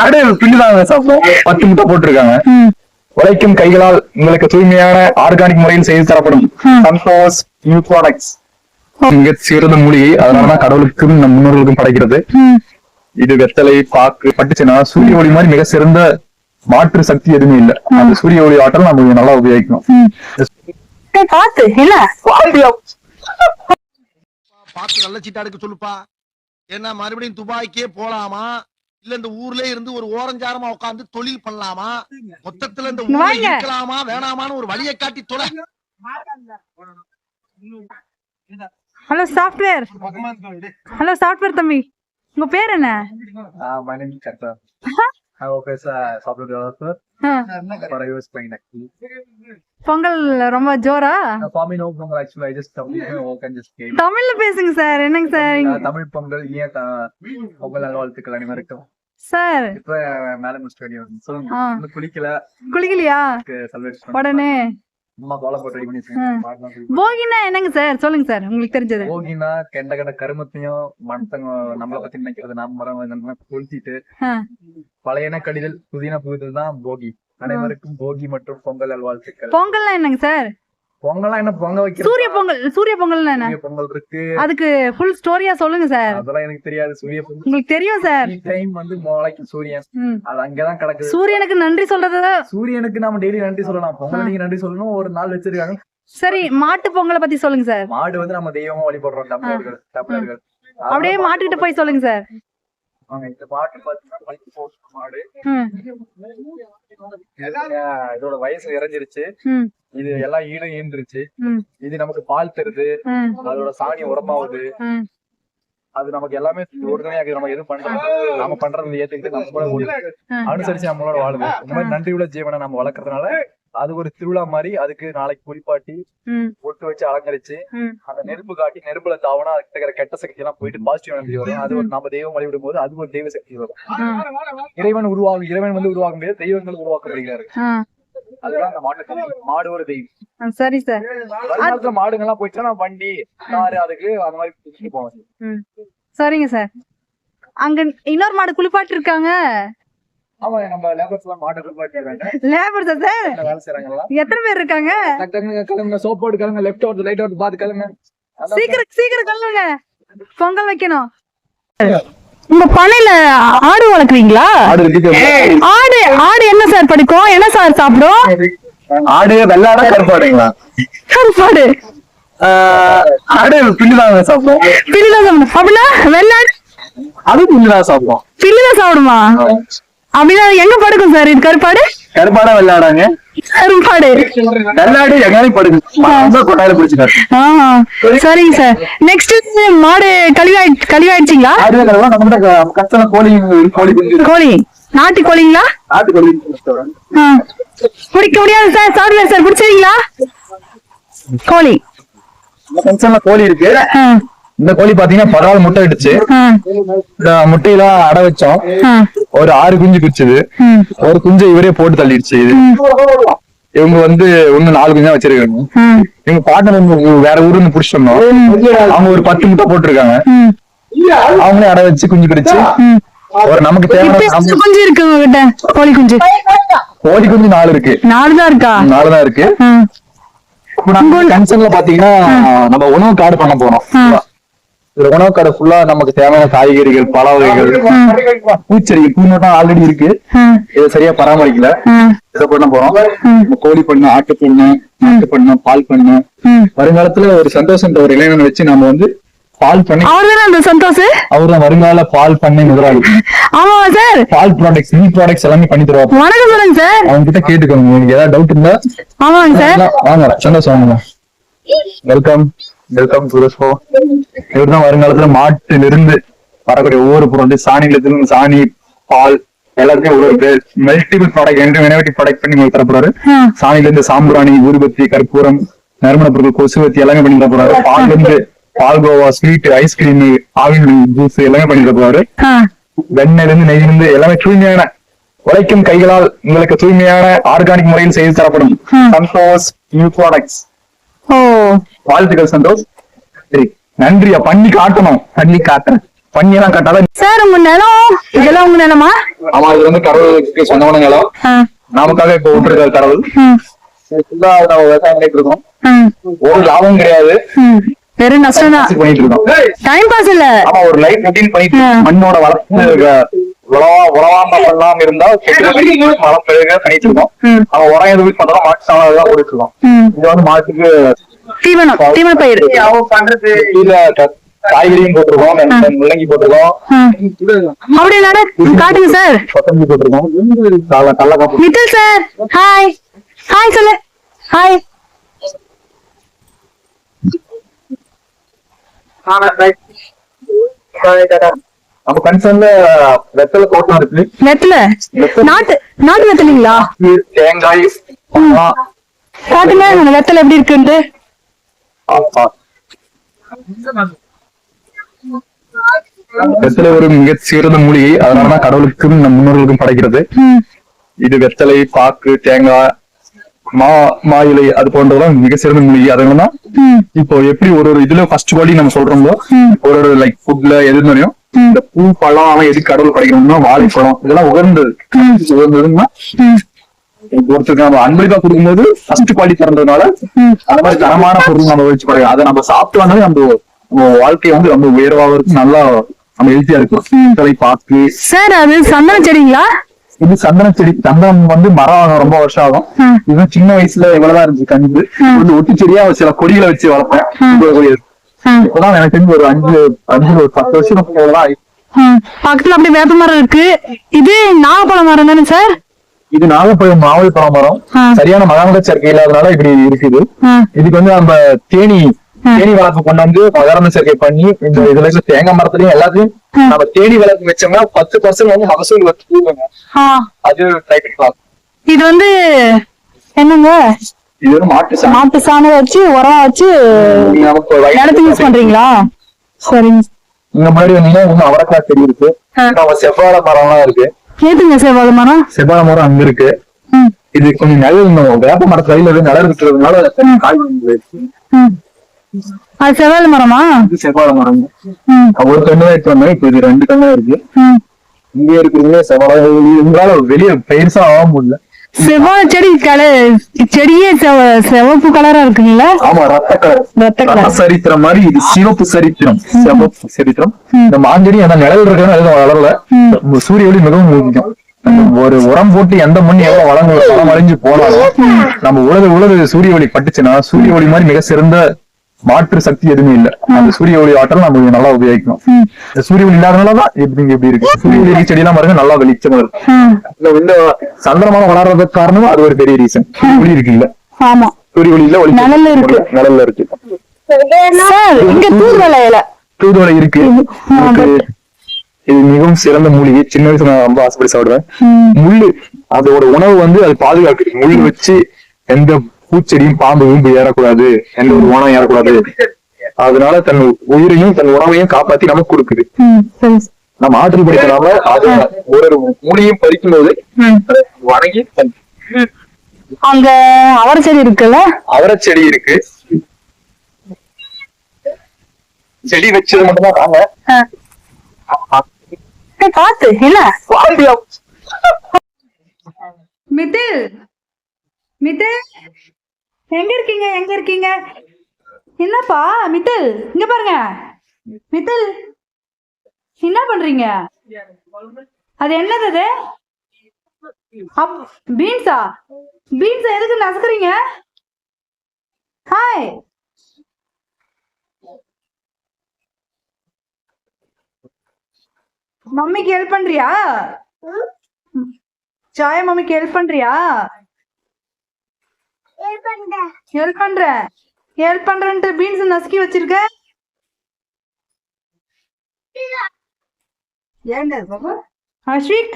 ஆடு பின்னுதாங்க சாப்பிடும். 10 முட்டை போட்டிருக்காங்க. உழைக்கும் கைகளால் உங்களுக்கு தூய்மையான ஆர்கானிக் முறையில் செய்து தரப்படும் சந்தோஷ் நியூ ப்ராடக்ட்ஸ். மிக சிறந்த மூலிகை, அதனாலதான் கடவுளுக்கும் நம் முன்னோர்களுக்கும் படைக்கிறது. இது வெத்தலை பாக்கு பட்டுச்சுன்னா சூரிய ஒளி மாதிரி மிக சிறந்த மாற்று சக்தி எதுவுமே இல்லை. அந்த சூரிய ஒளி ஆற்றல் நம்ம நல்லா உபயோகிக்கணும். பாத்து இல்ல பாத்து நல்ல சீட்டா எடுக்க சொல்லுப்பா. ஏன்னா மறுபடியும் துபாய்க்கே போலாமா, இல்ல இந்த ஊர்ல இருந்து ஒரு ஓரஞ்சாரமா உட்காந்து தொழில் பண்ணலாமா, மொத்தத்துல இந்த ஊர்ல இருக்கலாமா வேணாமான்னு ஒரு வழியை காட்டி தொலை. ஹலோ சாஃப்ட்வேர், ஹலோ சாஃப்ட்வேர் தம்பி, உங்க பேர் என்ன? பொங்கல் ரொம்ப ஜோரா? தமிழ்ல பேசுங்க சார். என்னங்க சார் தமிழ் பொங்கல், பொங்கல் நல்வாழ்த்துக்கள் அனைவருக்கும். சார் இப்ப மேல முடிச்சுட்டு குளிக்கலையா? உடனே போகினா என்னங்க சார் சொல்லுங்க சார், உங்களுக்கு தெரிஞ்சது. போகினா கெண்ட கருமத்தையும் மனத்தங்க நம்மளை பத்தி நினைக்கிறது, நம்ம மரம் கொளுத்திட்டு பழையன கடிதல் புதின புகுதல் தான் போகி. அனைவருக்கும் போகி மற்றும் பொங்கல் நல்வாழ்த்துக்கள். பொங்கல்லாம் என்னங்க சார்? பொங்கல்லாம் என்ன பொங்க வைக்க சூரிய பொங்கல். சூரிய பொங்கல் என்ன? பொங்கல் இருக்கு, அதுக்கு ஃபுல் ஸ்டோரியா சொல்லுங்க சார். அதெல்லாம் எனக்கு தெரியாது. சூரிய பொங்கல் உங்களுக்கு தெரியும் சார். டைம் வந்து மோளைக்கு சூரியன் அது அங்கதான் கிடக்குது. சூரியனுக்கு நன்றி சொல்றது. சூரியனுக்கு நாம டெய்லி நன்றி சொல்லலாம். பொங்கலுக்கு நன்றி சொல்லணும், ஒரு நாள் வச்சிருக்காங்க. சரி, மாட்டு பொங்கலை பத்தி சொல்லுங்க சார். மாடு வந்து நம்ம தெய்வமா வழிபடுறோம் தமிழர்கள். அப்படியே மாட்டுக்கிட்ட போய் சொல்லுங்க சார். இந்த பாட்டு பாத்தீங்கன்னா மாடு இதோட வயசு இறஞ்சிருச்சு. இது எல்லாம் ஈன்றுச்சு. இது நமக்கு பால் தருது, அதோட சாணி உரமாவுது. அது நமக்கு எல்லாமே உறுதுணையாக நம்ம எதுவும் பண்றது, நம்ம பண்றது ஏத்துக்கிட்டு நம்ம கூட அனுசரிச்சு நம்மளோட வாழுது. இந்த மாதிரி நன்றியுள்ள ஜீவனை நம்ம வளர்க்கறதுனால அது ஒரு திருவிழா மாதிரி. அதுக்கு நாளைக்கு குளிப்பாட்டி பொட்டு வச்சு அலங்கரிச்சு அந்த நெருப்பு காட்டி நெருப்புல தாவனா அதுக்கு இருக்கிற கெட்ட சக்தி எல்லாம் போயிட்டு பாசிட்டிவ் எனர்ஜி வரும். அது ஒரு நம்ம தெய்வம் வழிவிடும் போது அது ஒரு தெய்வ சக்தி வரும். இறைவன் வந்து உருவாக முடியாது, தெய்வங்கள் உருவாக்கப்படுகிறாரு. அதுதான் அந்த மாடு ஒரு தெய்வம். சரி சார். வருங்காலத்துல மாடுங்க எல்லாம் போயிடுச்சுன்னா நம்ம வண்டி காரு அதுக்கு அந்த மாதிரி போவோம். சரிங்க சார். அங்க இன்னொரு மாடு குளிப்பாட்டு இருக்காங்க. ஆமா, நம்ம லேபர்ஸ் எல்லாம் மாடு குளிப்பாட்டிடுறாங்க. லேபர்ஸ் சார் வேலை செய்யறாங்களா? எத்தனை பேர் இருக்காங்க? கிளம்புங்க, சோப் போட்டு கிளம்புங்க, லெஃப்ட் அவுட் ரைட் அவுட் பாத்து கிளம்புங்க. சீக்கிரம் கிளம்புங்க, பொங்கல் வைக்கணும். உங்க பண்ணையில ஆடு வளர்க்குறீங்களா? ஆடு ஆடு என்ன சார் படிக்கும், என்ன சார் சாப்பிடும்? ஆடு வெள்ளாடா கருப்பாடுங்களா? கருப்பாடு. ஆடு பில்லுதான் சாப்பிடும். பில்லுதான் சாப்பிடும். அப்படின்னா வெள்ளாடு அது பில்லுதான் சாப்பிடும். பில்லுதான் சாப்பிடுமா? அப்படின்னா எங்க படுக்கும் சார் இது கருப்பாடு? கருப்பாடா வெள்ளாடாங்க? கருப்பாடு. வெள்ளாடு எங்கேயும் படுக்கும், கொட்டாயில பிடிச்சிக்காரு. சரிங்க சார். நெக்ஸ்ட் மாடு கழிவாயிடுச்சிங்களா? கோழி நாட்டு கோழிங்களா? பிடிக்க முடியாது சார். சாப்பிடுவேன் சார், பிடிச்சிருக்கீங்களா? கோழி கோழி இருக்கு. இந்த கோழி பாத்தீங்கன்னா 14 முட்டை இடுச்சு. இந்த முட்டையில அடை வச்சோம். ஒரு 6 குஞ்சு பிடிச்சது. ஒரு குஞ்சு இவரே போட்டு தள்ளிடுச்சு. இவங்க வந்து ஒண்ணு 4 குஞ்சா வச்சிருக்காங்க. இவங்க பார்ட்னர் வேற ஊர்ல இருந்து புடிச்சு வந்தோம். அவங்க ஒரு 10 முட்டை போட்டிருக்காங்க. அவங்களே அடை வச்சு குஞ்சு பிடிச்சு ஒரு நமக்கு தேவையான குஞ்சு இருக்கு உங்ககிட்ட. கோழி குஞ்சு 4 இருக்கு. 4 தான் இருக்கா? 4 தான் இருக்கு. கன்சர்ன்ல பாத்தீங்கன்னா நம்ம உணவு கார்டு பண்ண போறோம். இதுல உணவு கடை ஃபுல்லா நமக்கு தேவையான காய்கறிகள், பழ வகைகள், பூச்செடி, பூநோட்டம் ஆல்ரெடி இருக்கு. இதை சரியா பராமரிக்கல. இதை பண்ண போறோம். கோழி பண்ண, ஆட்டு பண்ண, மாட்டு பண்ண, பால் பண்ண. வருங்காலத்துல ஒரு சந்தோஷம் ஒரு இளைஞனை வச்சு நம்ம வந்து பால் பண்ணி, அவர்தான் வருங்கால பால் பண்ணை முதலாளி. ஆமா சார். பால் ப்ராடக்ட்ஸ், மில்க் ப்ராடக்ட்ஸ் எல்லாமே பண்ணி தருவாங்க. வணக்கம் சொல்லுங்க சார். அவங்க கிட்ட கேட்டுக்கோங்க, உங்களுக்கு ஏதாவது டவுட் இருந்தா. ஆமாங்க சார். வாங்க, சந்தோஷம். வாங்க, வெல்கம் வெல்கம் சுரேஷ்போ. இவர்தான் வருங்காலத்துல மாட்டிலிருந்து வரக்கூடிய ஒவ்வொரு பொருள், சாணியில இருந்து சாணி, பால் எல்லாத்தையும் ஒரு மல்டிபிள் ப்ராடக்ட், இனோவேட்டிவ் ப்ராடக்ட் பண்ணி உங்களுக்கு தரப்போறாரு. சாணியில இருந்து சாம்பிராணி, ஊதுபத்தி, கற்பூரம், நறுமண பொருட்கள், கொசுவத்தி எல்லாமே பண்ணி தரப்போறாரு. பால்ல இருந்து palkova, sweet, ice cream, Aavin juice எல்லாமே பண்ணி தரப்போறாரு. வெண்ணெயில இருந்து நெய்யில இருந்து எல்லாமே தூய்மையான, உழைக்கும் கைகளால் உங்களுக்கு தூய்மையான ஆர்கானிக் முறையில் செய்து தரப்படும் சந்தோஷ் நியூ ப்ராடக்ட்ஸ். வாழ்த்துக்கள் சந்தோஷ். சரி, நன்றியா. பண்ணி காட்டணும். பண்ணி காட்டுறேன். பண்ணி எல்லாம் கட்டாதான். சார் உங்க நிலம் இதெல்லாம் உங்க நிலமா? ஆமா, இது வந்து கடவுளுக்கு சொந்தமான நிலம். நமக்காக இப்ப விட்டுருக்காரு கடவுள். ஃபுல்லா நம்ம விவசாயம் பண்ணிட்டு இருக்கோம். ஒரு லாபம் கிடையாது, வெறும் நஷ்டம் தான். பண்ணிட்டு இருக்கோம். டைம் பாஸ் இல்ல. ஆமா, ஒரு லைஃப் ரொட்டீன் பண்ணிட்டு மண்ணோட வளர்த்து உழவாம பண்ணாம இருந்தா மரம் பெருக பண்ணிட்டு இருக்கோம். அவன் உரம் எதுவும் பண்றோம், மாட்டு சாணம் போட்டுட்டு இருக்கோம். இது வந்து மாட்டுக்கு தீவன பயிர். அவன் பண்றது கீழே காய்கறியும் போட்டிருக்கோம், முள்ளங்கி போட்டிருக்கோம். அப்படி காட்டுங்க சார். கொத்தமல்லி போட்டிருக்கோம், கடலக்காய். Mittal sir hi. ஹாய் சொல்லு. ஹாய். நம்ம கன்சர்ன்ல வெத்தலை தோட்டம் இருக்கு. வெத்தலை நாட்டு வெத்தலைங்களா? தேங்காய் காட்டுங்க வெத்தலை எப்படி இருக்குன்ட்டு. வெத்தலை ஒரு மிக சிறந்த மூலிகை, அதனாலதான் கடவுளுக்கும் நம் முன்னோர்களுக்கும் படைக்கிறது. இது வெத்தலை, பாக்கு, தேங்காய், மா இலை அது போன்றதெல்லாம் மிக சிறந்த மூலிகை. அதனாலதான் இப்போ எப்படி ஒரு இதுல ஃபர்ஸ்ட் குவாலிட்டி நம்ம சொல்றோமோ, ஒரு லைக் ஃபுட்ல எது வரையும் இந்த பூ பழம் அவன் எது கடவுள் படைக்கணும்னா வாழைப்பழம் இதெல்லாம் உகர்ந்ததுன்னா ஒருத்தருக்கு நம்ம அன்பளிப்பா கொடுக்கும்போது ஃபர்ஸ்ட் குவாலிட்டி தரதுனால அந்த மாதிரி தரமான பொருள் நம்ம வச்சு படைக்கும். அதை நம்ம சாப்பிட்டு வந்தாலே நம்ம வாழ்க்கை வந்து ரொம்ப உயர்வாக இருக்கும், நல்லா நம்ம ஹெல்த்தியா இருக்கும். பாக்கு சார் அது சந்தன செடிங்களா? இது சந்தன செடி. சந்தனம் வந்து மரம் ரொம்ப வருஷம் ஆகும். இது சின்ன வயசுல இவ்வளவுதான் இருந்துச்சு கண்டு. வந்து ஒட்டி செடியா சில கொடிகளை வச்சு வளர்ப்பேன். இப்பதான் எனக்கு தெரிஞ்சு ஒரு 10 வருஷம் பக்கத்துல அப்படி வேப்ப மரம் இருக்கு. இது நாகப்பழம் மரம் தானே சார்? இது நாகப்பழம் பழம் மரம். சரியான மகாநத சேர்க்கை இல்லாதனால இப்படி இருக்குது. இதுக்கு வந்து நம்ம தேனி வளர்ப்பு கொண்டாந்து மகரந்த சேர்க்கை பண்ணி இந்த இதுல இருக்க தேங்காய் மரத்துலயும் எல்லாத்தையும் நம்ம தேனி வளர்ப்பு வச்சோம்னா 10% வந்து மகசூல் வந்து அது ட்ரை பண்ணலாம். இது வந்து என்னங்க? இது வந்து மாட்டு சாணம் வச்சு உரம் வச்சு இடத்துக்கு யூஸ் பண்றீங்களா? சரிங்க. இந்த மாதிரி வந்தீங்கன்னா இன்னும் அவரைக்காய் செடி இருக்கு, நம்ம செவ்வாழை மரம் எல்லாம் இருக்கு. ஏதுங்க செவ்வாழை மரம்? செவ்வாழை மரம் அங்க இருக்கு. இது கொஞ்சம் நிழல், வேப்ப மரத்து கையில நிழல் இருக்கிறதுனால காய் அது செவ்வாழை மரமா? இது செவ்வாழை மரம். ஒரு கண்ணு தான் எடுத்து வந்தேன், இப்ப இது 2 கண்ணா இருக்கு. இங்க இருக்கிறதுல செவ்வாழை உங்களால வெளியே பெருசா ஆக முடியல. செவ்வாழை செடியே சிவப்பு கலரா இருக்குங்களா? ஆமா, ரத்த கலர் சரித்திரம் மாதிரி. இது சிவப்பு சரித்திரம். இந்த மாஞ்செடி அந்த நிழல் இருக்கிறது எதுவும் வளரல. சூரிய ஒளி மிகவும் முக்கியம். ஒரு உரம் போட்டு எந்த மண் எவ்வளவு வளம் அழிஞ்சு போனாலும் நம்ம உலக சூரிய ஒளி பட்டுச்சுன்னா சூரிய ஒளி மாதிரி மிக சிறந்த மாற்று சக்தி எதுவுமே இல்ல. அந்த சூரிய ஒளி ஆற்றல் நம்ம நல்லா உபயோகிக்கணும். இந்த சூரிய ஒளி இல்லாதனாலதான் எப்படி இருக்கு. சூரிய ஒளி செடி எல்லாம் பாருங்க நல்லா வெளிச்சமா இருக்கும். இந்த சந்திரமான வளர்றதுக்கு காரணம் அது ஒரு பெரிய ரீசன். ஒளி இருக்கு இல்ல? ஆமா, சூரிய ஒளி இல்ல, ஒளி நிழல்ல இருக்கு. தூதுவளை இருக்கு. இது மிகவும் சிறந்த மூலிகை. சின்ன வயசுல நான் ரொம்ப ஆசைப்படி சாப்பிடுவேன். முள்ளு அதோட உணவு வந்து அது பாதுகாக்குது. முள்ளு வச்சு எந்த பூச்செடியும் பாம்பும் ஏறக்கூடாது, எந்த ஒரு உணவும் ஏறக்கூடாது. அதனால தன் உயிரையும் தன் உணவையும் காப்பாத்தி நமக்கு கொடுக்குது. நம்ம ஆற்றல் படிக்கலாம அது ஒரு மூலியும் பறிக்கும் போது வணங்கி. அங்க அவரை செடி இருக்குல்ல? அவரை செடி இருக்கு. செடி வச்சது மட்டும்தான் தாங்க. காத்து என்ன மிதில் எங்க இருக்கீங்க? என்னப்பா மிதில், இங்க பாருங்க. மிதில் என்ன பண்றீங்க? அது என்னது? பீன்ஸா எதுக்கு நசுக்குறீங்க? ஹாய். மம்மிக்கு ஹெல்ப் பண்றியா? சாயா மம்மிக்கு ஹெல்ப் பண்றியா? ஹெல்ப் பண்றேன்ட்டு பீன்ஸ் நசுக்கி வச்சிருக்க. ஏங்க அஸ்விக்